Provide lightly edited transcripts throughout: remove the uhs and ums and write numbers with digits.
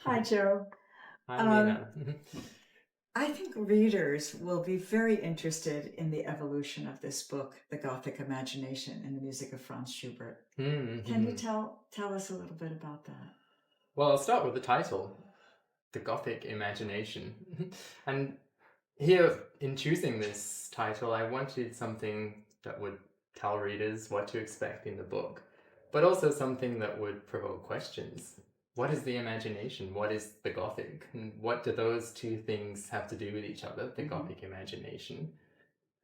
Hi, Joe. Hi, Um, Nina. I think readers will be very interested in the evolution of this book, The Gothic Imagination in the Music of Franz Schubert. Can you Mhm. tell us a little bit about that? Well, I'll start with the title, The Gothic Imagination. And here, in choosing this title, I wanted something that would tell readers what to expect in the book, but also something that would provoke questions. What is the imagination? What is the Gothic? And what do those two things have to do with each other, the Mhm. Gothic imagination?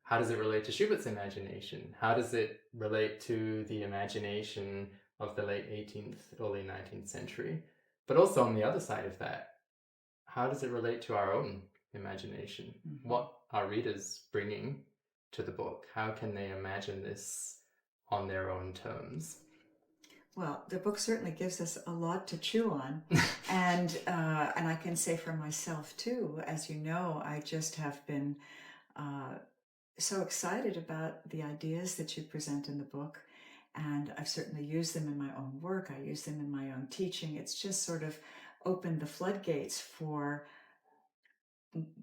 How does it relate to Schubert's imagination? How does it relate to the imagination of the late 18th, early 19th century? But also on the other side of that, how does it relate to our own imagination? Mhm. What are readers bringing to the book? How can they imagine this on their own terms? Well, the book certainly gives us a lot to chew on, and I can say for myself too. As you know, I just have been uh, so excited about the ideas that you present in the book. And I've certainly used them in my own work. I use them in my own teaching. It's just sort of opened the floodgates for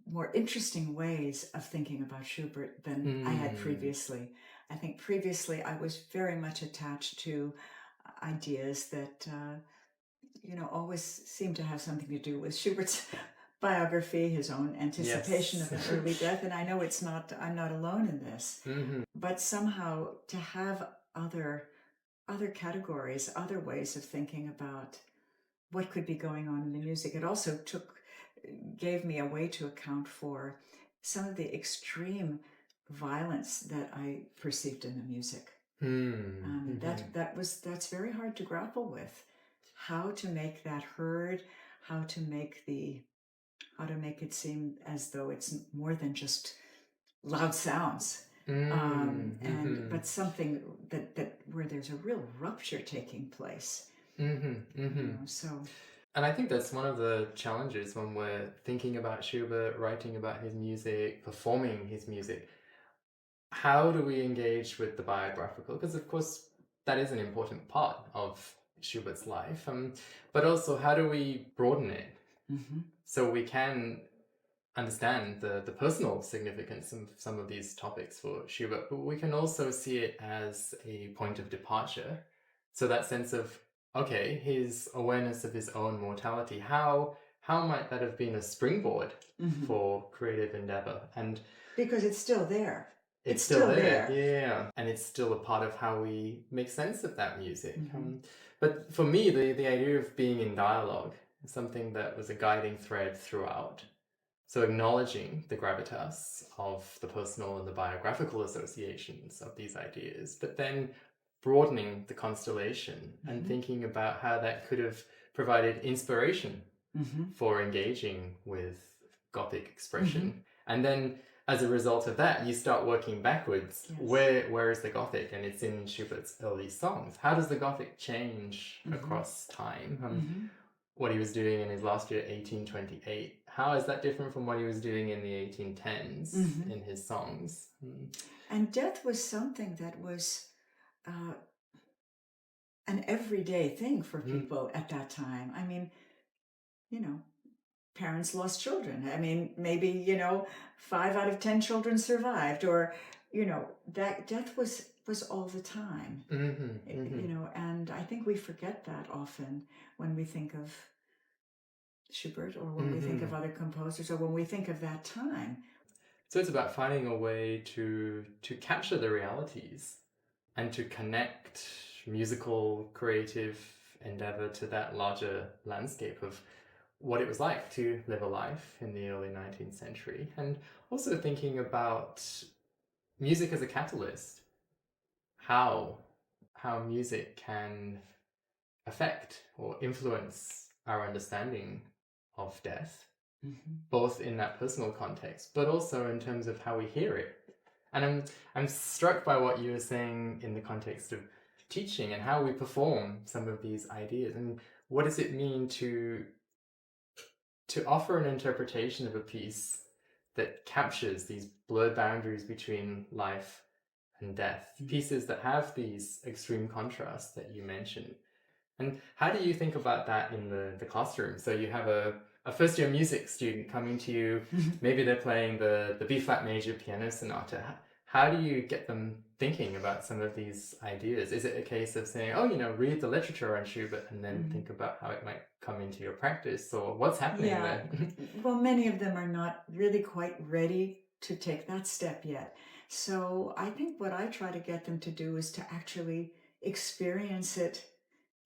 more interesting ways of thinking about Schubert than I had previously. I think previously I was very much attached to ideas that, always seemed to have something to do with Schubert's biography, his own anticipation Yes. of an early death. And I know I'm not alone in this. Mhm. But somehow to have other categories, other ways of thinking about what could be going on in the music, it also gave me a way to account for some of the extreme violence that I perceived in the music. Mhm. That's very hard to grapple with. How to make that heard, how to make it seem as though it's more than just loud sounds, Mhm. but something that where there's a real rupture taking place. Mhm. Mhm. So And I think that's one of the challenges when we're thinking about Schubert, writing about his music, performing his music. How do we engage with the biographical? Because, of course, that is an important part of Schubert's life. But also, how do we broaden it mhm, so we can understand the personal significance of some of these topics for Schubert, but we can also see it as a point of departure. So that sense of, okay, his awareness of his own mortality, how might that have been a springboard mhm. for creative endeavor? And Because it's still there. it's It's still still there, there. yeah, and it's still a part of how we make sense of that music. Mhm, But for me, the idea of being in dialogue is something that was a guiding thread throughout. So acknowledging the gravitas of the personal and the biographical associations of these ideas, but then broadening the constellation and mhm, thinking about how that could have provided inspiration mhm, for engaging with Gothic mhm. expression. And then as a result of that, you start working backwards. Yes. Where is the Gothic? And it's in Schubert's early songs. How does the Gothic change Mhm, across time? mhm, What he was doing in his last year, 1828. How is that different from what he was doing in the 1810s mhm. in his songs? And death was something that was uh, an everyday thing for Mm. people at that time. I mean, you know, parents lost children. I mean, maybe, 5 out of 10 children survived, or, that death was all the time. Mm-hmm, mm-hmm, And I think we forget that often when we think of Schubert or when we think mm-hmm. of other composers or when we think of that time. So it's about finding a way to capture the realities and to connect musical, creative endeavor to that larger landscape of what it was like to live a life in the early 19th century. And also thinking about music as a catalyst, how music can affect or influence our understanding of death, Mhm. both in that personal context, but also in terms of how we hear it. And I'm struck by what you were saying in the context of teaching and how we perform some of these ideas, and what does it mean to offer an interpretation of a piece that captures these blurred boundaries between life and death, Mhm. pieces that have these extreme contrasts that you mentioned. And how do you think about that in the classroom? So you have a first year music student coming to you, maybe they're playing the B flat major piano sonata. How do you get them thinking about some of these ideas? Is it a case of saying, oh, read the literature on Schubert and then think about how it might come into your practice, or what's happening Yeah. there? Well, many of them are not really quite ready to take that step yet. So I think what I try to get them to do is to actually experience it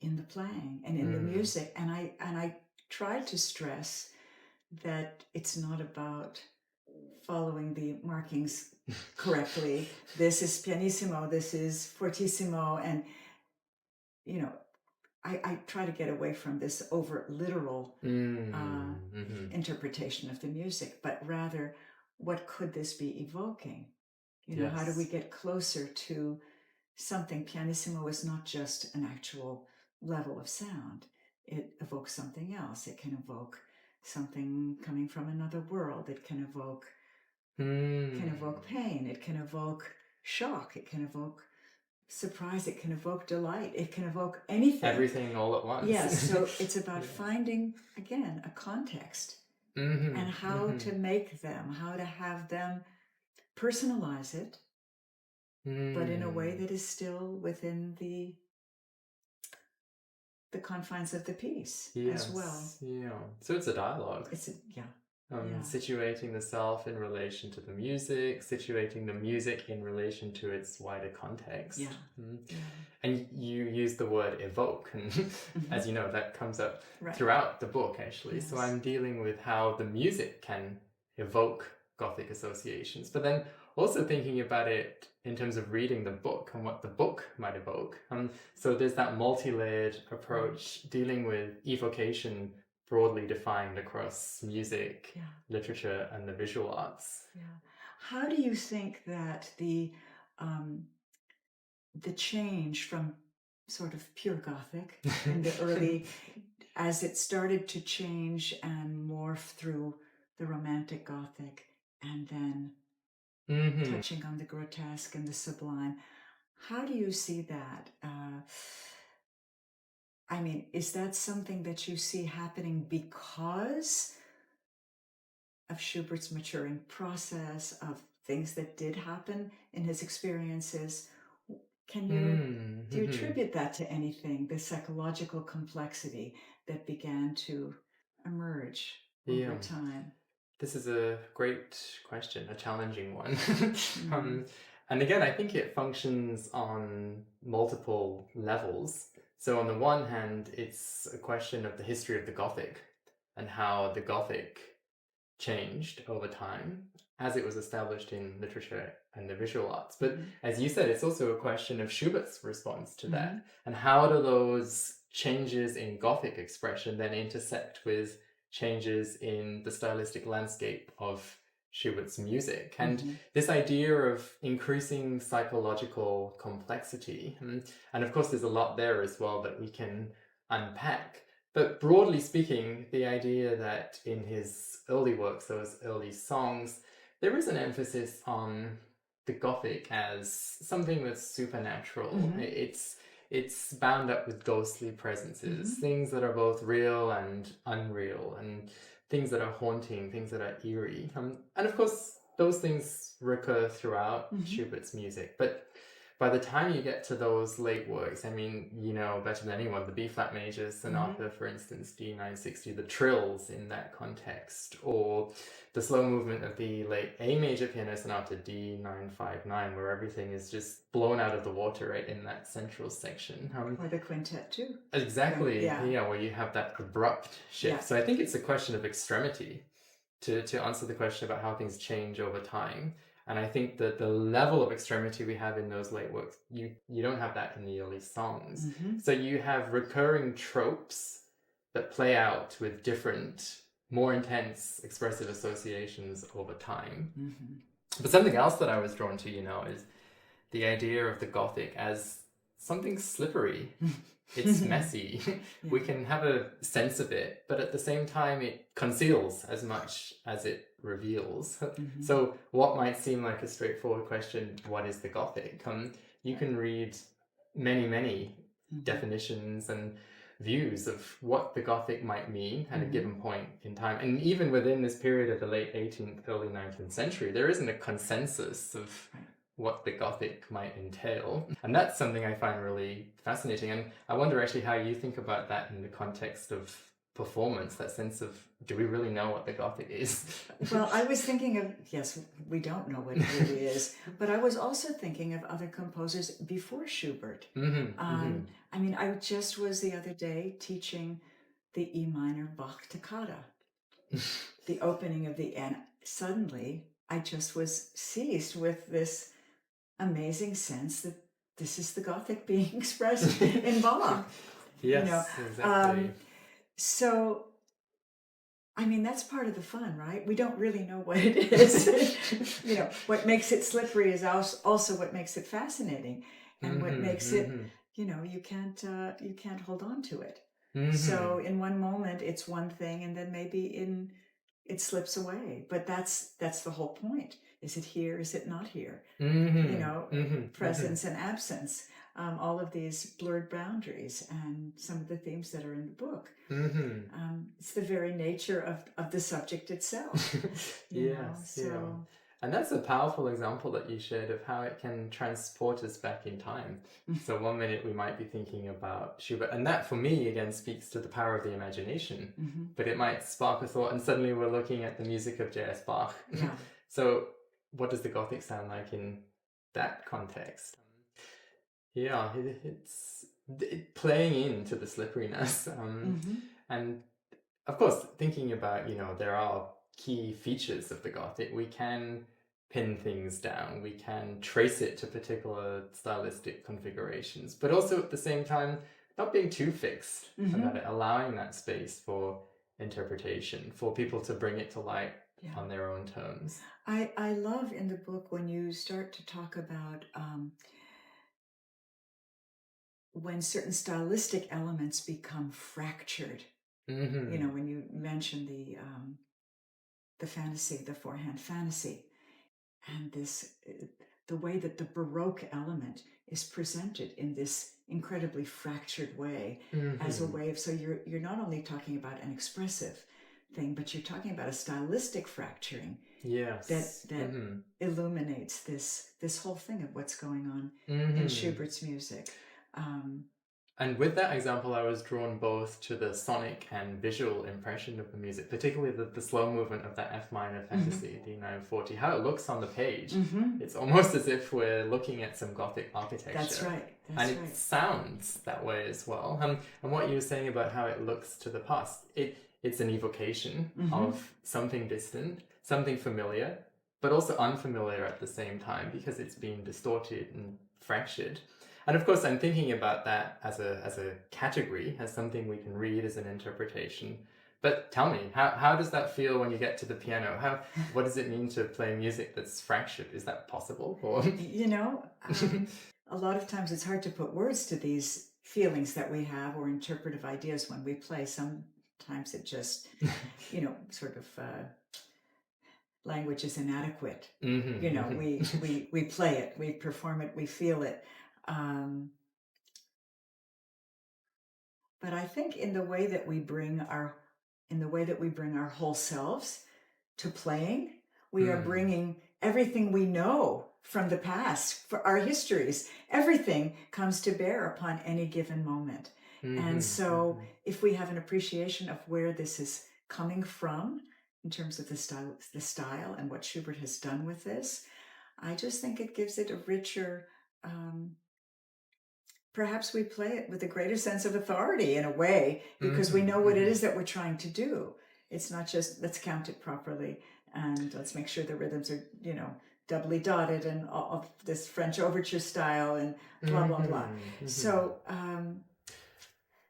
in the playing and in the Mm. music. And I try to stress that it's not about following the markings correctly. This is pianissimo, this is fortissimo, and you know, I try to get away from this over literal interpretation of the music, but rather, what could this be evoking? How do we Yes. get closer to something? Pianissimo is not just an actual level of sound. It evokes something else. It can evoke something coming from another world. It can evoke pain. It can evoke shock. It can evoke surprise. It can evoke delight. It can evoke anything. Everything all at once. Yes, so it's about finding, again, a context and how to make them, how to have them personalize it, but in a way that is still within the confines of the piece as well. Yeah. So it's a dialogue. Yeah. Situating the self in relation to the music, situating the music in relation to its wider context. And you use the word evoke, and as you know, that comes up throughout the book, actually. Yes. So I'm dealing with how the music can evoke Gothic associations, but then also thinking about it in terms of reading the book and what the book might evoke. So there's that multi-layered approach dealing with evocation broadly defined across music, literature, and the visual arts. How do you think that the change from sort of pure Gothic in the early, as it started to change and morph through the Romantic Gothic, and then touching on the grotesque and the sublime, how do you see that? I mean, is that something that you see happening because of Schubert's maturing process, of things that did happen in his experiences? Can you do you attribute that to anything, the psychological complexity that began to emerge over time? This is a great question, a challenging one. And again, I think it functions on multiple levels. So on the one hand, it's a question of the history of the Gothic and how the Gothic changed over time as it was established in literature and the visual arts. But as you said, it's also a question of Schubert's response to that. And how do those changes in Gothic expression then intersect with changes in the stylistic landscape of Schubert's music? And this idea of increasing psychological complexity. And of course, there's a lot there as well that we can unpack. But broadly speaking, the idea that in his early works, those early songs, there is an emphasis on the Gothic as something that's supernatural. It's bound up with ghostly presences, things that are both real and unreal, and things that are haunting, things that are eerie. And of course, those things recur throughout Schubert's music. But by the time you get to those late works, I mean, you know better than anyone, the B flat major sonata, for instance, D960, the trills in that context, or the slow movement of the late A major piano sonata, D959, where everything is just blown out of the water right in that central section. Or the quintet too. Exactly, yeah, where you have that abrupt shift. So I think it's a question of extremity to answer the question about how things change over time. And I think that the level of extremity we have in those late works, you don't have that in the early songs. So you have recurring tropes that play out with different, more intense expressive associations over time. But something else that I was drawn to, is the idea of the Gothic as something slippery. It's messy. We can have a sense of it, but at the same time, it conceals as much as it reveals. So what might seem like a straightforward question, what is the Gothic? You can read many definitions, and views of what the Gothic might mean at a Mhm. given point in time. And even within this period of the late 18th, early 19th century, there isn't a consensus of Right. what the Gothic might entail. And that's something I find really fascinating. And I wonder actually how you think about that in the context of performance, that sense of, do we really know what the Gothic is? Well, I was thinking of, yes, we don't know what it really is, but I was also thinking of other composers before Schubert. I mean, I just was the other day teaching the E minor Bach toccata, the opening of the, and suddenly I just was seized with this amazing sense that this is the Gothic being expressed in Bach. Yes, exactly. So, I mean, that's part of the fun, right? We don't really know what it is. What makes it slippery is also what makes it fascinating, and what makes it, you can't hold on to it. So in one moment it's one thing, and then maybe it slips away. But that's the whole point. Is it here? Is it not here? Presence and absence. All of these blurred boundaries, and some of the themes that are in the book. It's the very nature of the subject itself. Yes, yeah. And that's a powerful example that you shared of how it can transport us back in time. So one minute we might be thinking about Schubert, and that for me again speaks to the power of the imagination. But it might spark a thought, and suddenly we're looking at the music of J.S. Bach. Yeah. So what does the Gothic sound like in that context? Yeah, it's playing into the slipperiness. And of course, thinking about, there are key features of the Gothic. We can pin things down, we can trace it to particular stylistic configurations, but also at the same time, not being too fixed about it, allowing that space for interpretation, for people to bring it to light on their own terms. I love in the book when you start to talk about when certain stylistic elements become fractured. When you mention the fantasy, the four-hand fantasy, and the way that the Baroque element is presented in this incredibly fractured way, as a way of, so you're not only talking about an expressive thing, but you're talking about a stylistic fracturing. Yes. That illuminates this whole thing of what's going on in Schubert's music. And with that example, I was drawn both to the sonic and visual impression of the music, particularly the slow movement of that F minor fantasy, D940, how it looks on the page. It's almost as if we're looking at some Gothic architecture. That's right. It sounds that way as well. And what you were saying about how it looks to the past, it's an evocation of something distant, something familiar, but also unfamiliar at the same time, because it's been distorted and fractured. And of course, I'm thinking about that as a category, as something we can read as an interpretation. But tell me, how does that feel when you get to the piano? What does it mean to play music that's fractured? Is that possible? Or a lot of times it's hard to put words to these feelings that we have, or interpretive ideas when we play. Sometimes it just, sort of language is inadequate. We play it, we perform it, we feel it. But I think in the way that we bring our whole selves to playing, we are bringing everything we know from the past, for our histories. Everything comes to bear upon any given moment. And so if we have an appreciation of where this is coming from in terms of the style and what Schubert has done with this, I just think it gives it a richer, perhaps we play it with a greater sense of authority in a way, because we know what it is that we're trying to do. It's not just, let's count it properly and let's make sure the rhythms are, doubly dotted and all of this French overture style and blah, blah, blah. So,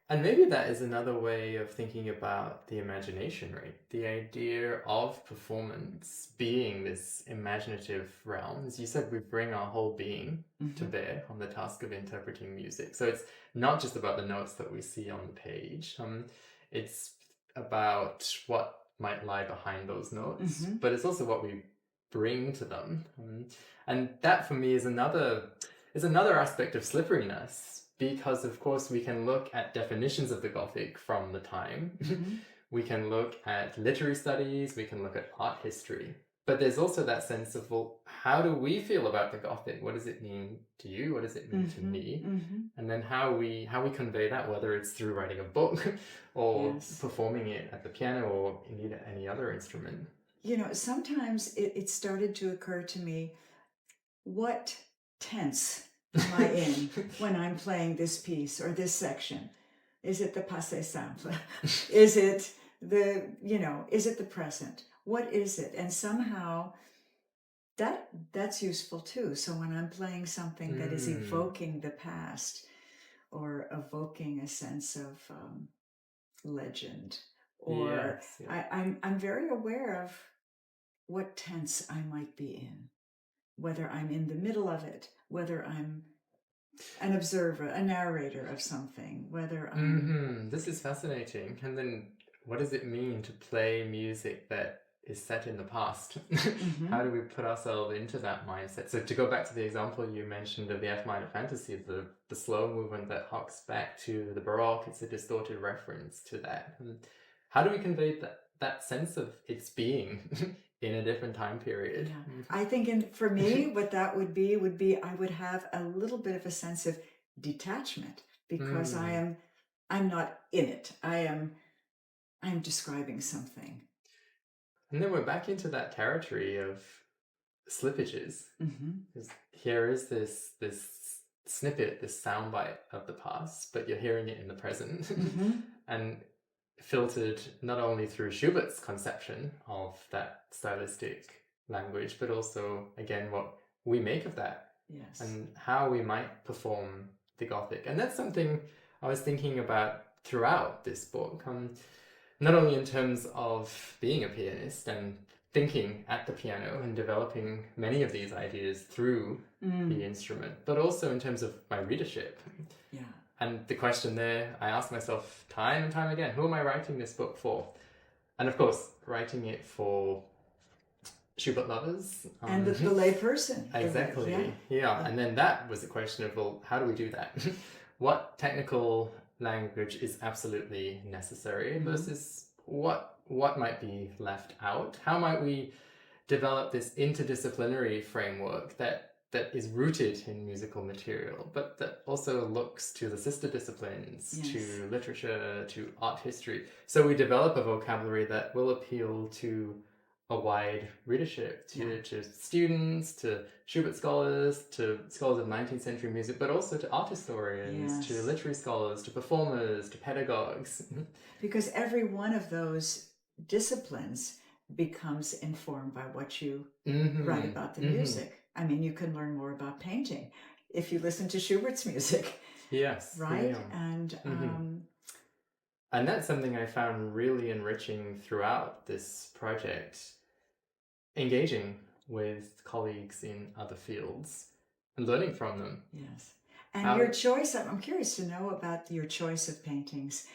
and maybe that is another way of thinking about the imagination, right? The idea of performance being this imaginative realm. As you said, we bring our whole being to bear on the task of interpreting music. So it's not just about the notes that we see on the page. It's about what might lie behind those notes, but it's also what we bring to them. And that for me is another aspect of slipperiness, because, of course, we can look at definitions of the Gothic from the time. We can look at literary studies, we can look at art history. But there's also that sense of, well, how do we feel about the Gothic? What does it mean to you? What does it mean to me? And then how we convey that, whether it's through writing a book or Yes. performing it at the piano or indeed at any other instrument. You know, sometimes it started to occur to me, what tense am I in when I'm playing this piece or this section? Is it the passé simple? Is it the, is it the present? What is it? And somehow that's useful too. So when I'm playing something that is evoking the past or evoking a sense of legend, or Yes, yeah. I'm very aware of what tense I might be in, whether I'm in the middle of it, whether I'm an observer, a narrator of something, whether I'm... This is fascinating. And then what does it mean to play music that is set in the past? How do we put ourselves into that mindset? So to go back to the example you mentioned of the F minor fantasy, the slow movement that harks back to the Baroque, it's a distorted reference to that. And how do we convey that sense of its being in a different time period? Yeah. I think for me, what that would be I would have a little bit of a sense of detachment, because I'm not in it. I'm describing something. And then we're back into that territory of slippages. Because here is this snippet, this soundbite of the past, but you're hearing it in the present, and filtered not only through Schubert's conception of that stylistic language, but also again what we make of that, and how we might perform the Gothic. And that's something I was thinking about throughout this book. Not only in terms of being a pianist and thinking at the piano and developing many of these ideas through the instrument, but also in terms of my readership. Yeah. And the question there, I ask myself time and time again, who am I writing this book for? And of course, writing it for Schubert lovers. And the lay person. Exactly, yeah. And then that was the question of, well, how do we do that? What technical language is absolutely necessary versus what might be left out? How might we develop this interdisciplinary framework that is rooted in musical material, but that also looks to the sister disciplines, to literature, to art history? So we develop a vocabulary that will appeal to a wide readership, to students, to Schubert scholars, to scholars of 19th century music, but also to art historians, to literary scholars, to performers, to pedagogues. Because every one of those disciplines becomes informed by what you write about the music. I mean, you can learn more about painting if you listen to Schubert's music. Yes. Right? Yeah. And that's something I found really enriching throughout this project, engaging with colleagues in other fields and learning from them. Yes. And your choice, I'm curious to know about your choice of paintings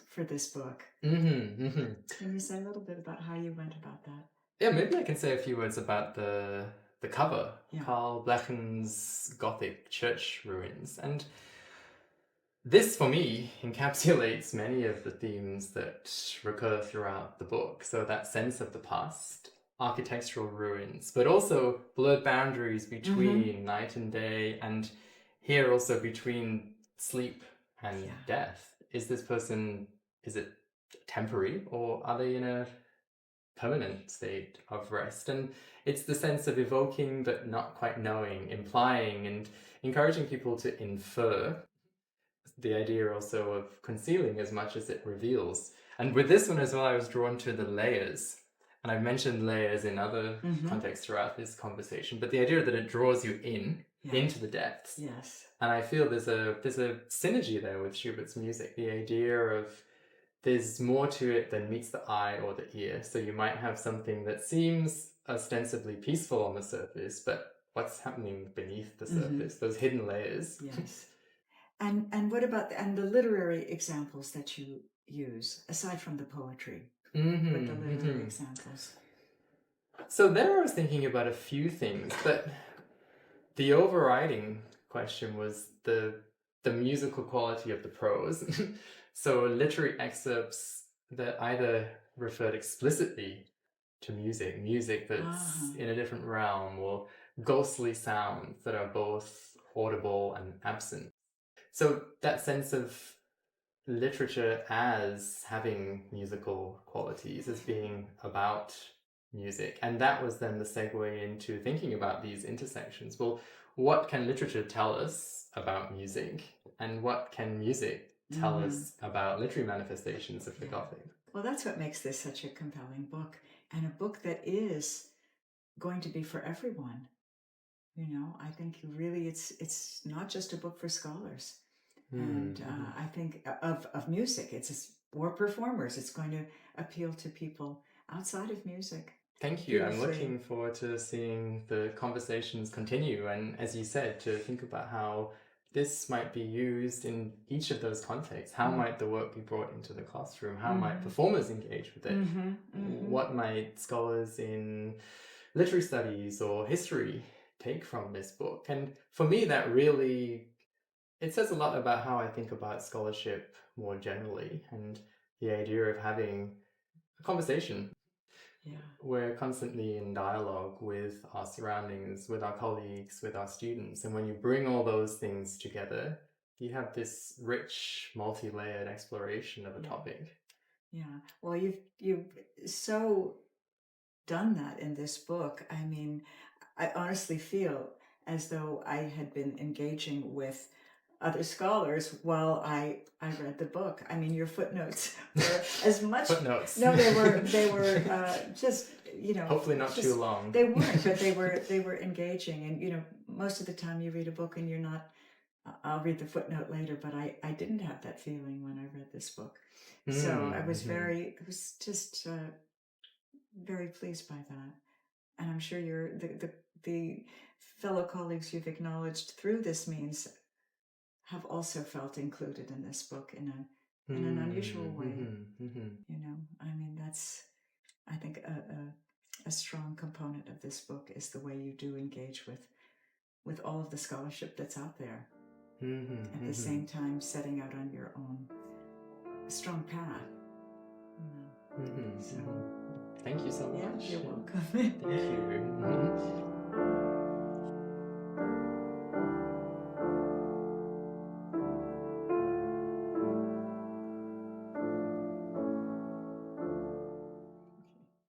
for this book. Can you say a little bit about how you went about that? Yeah, maybe I can say a few words about the cover, Karl Blechen's Gothic church ruins. And this, for me, encapsulates many of the themes that recur throughout the book. So that sense of the past, architectural ruins, but also blurred boundaries between night and day, and here also between sleep and death. Is this person, is it temporary, or are they in a permanent state of rest? And it's the sense of evoking but not quite knowing, implying, and encouraging people to infer. The idea also of concealing as much as it reveals. And with this one as well, I was drawn to the layers. And I've mentioned layers in other contexts throughout this conversation, but the idea that it draws you into the depths. Yes. And I feel there's a synergy there with Schubert's music. The idea of there's more to it than meets the eye or the ear. So you might have something that seems ostensibly peaceful on the surface, but what's happening beneath the surface, those hidden layers. Yes. And what about the literary examples that you use, aside from the poetry? With the literary examples. So there I was thinking about a few things, but the overriding question was the the musical quality of the prose. So literary excerpts that either referred explicitly to music that's in a different realm, or ghostly sounds that are both audible and absent. So that sense of literature as having musical qualities, as being about music. And that was then the segue into thinking about these intersections. Well, what can literature tell us about music? And what can music tell us about literary manifestations of the Gothic? Well, that's what makes this such a compelling book, and a book that is going to be for everyone. You know, I think really it's not just a book for scholars. And I think of music, or performers. It's going to appeal to people outside of music. Thank you. I'm looking forward to seeing the conversations continue. And as you said, to think about how this might be used in each of those contexts. How might the work be brought into the classroom? How might performers engage with it? What might scholars in literary studies or history take from this book? And for me, that really, it says a lot about how I think about scholarship more generally, and the idea of having a conversation. We're constantly in dialogue with our surroundings, with our colleagues, with our students. And when you bring all those things together, you have this rich, multi-layered exploration of a topic. Yeah. Well, you've so done that in this book. I mean, I honestly feel as though I had been engaging with other scholars while I read the book. I mean, your footnotes were as much footnotes. No, they were just, you know, hopefully not too long. They weren't, but they were engaging. And you know, most of the time you read a book and you're not. I'll read the footnote later, but I didn't have that feeling when I read this book. So I was just very pleased by that. And I'm sure the fellow colleagues you've acknowledged through this means have also felt included in this book in an unusual way. You know, I mean, that's, I think, a strong component of this book is the way you do engage with all of the scholarship that's out there. At the same time, setting out on your own strong path. You know. So, thank you so much. Yeah, you're welcome. Thank you.